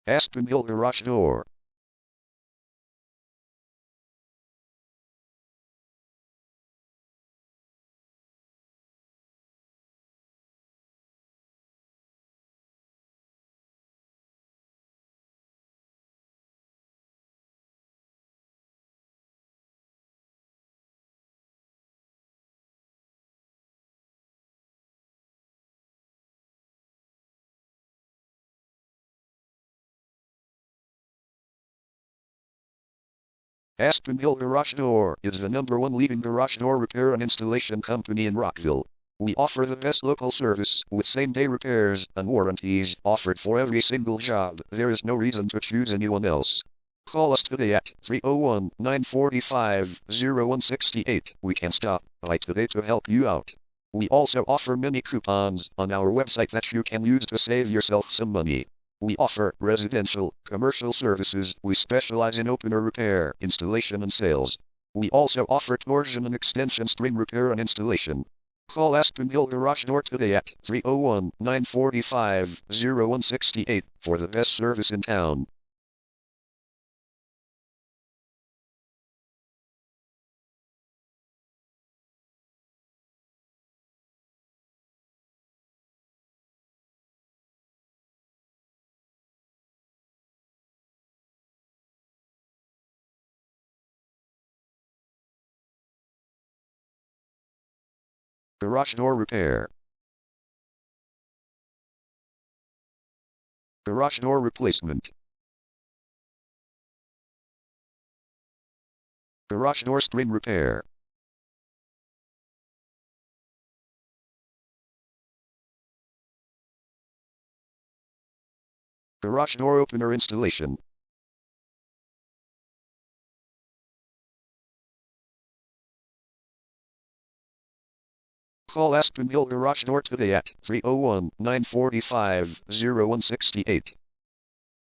Aspen garage door. Aspen Garage Door is the #1 leading garage door repair and installation company in Rockville. We offer the best local service with same-day repairs and warranties offered for every single job. There is no reason to choose anyone else. Call us today at 301-945-0168. We can stop by today to help you out. We also offer many coupons on our website that you can use to save yourself some money. We offer residential, commercial services. We specialize in opener repair, installation and sales. We also offer torsion and extension string repair and installation. Call Aspen Garage Door today at 301-945-0168 for the best service in town. Garage door repair. Garage door replacement. Garage door string repair. Garage door opener installation. Call Aspen Garage Door today at 301-945-0168.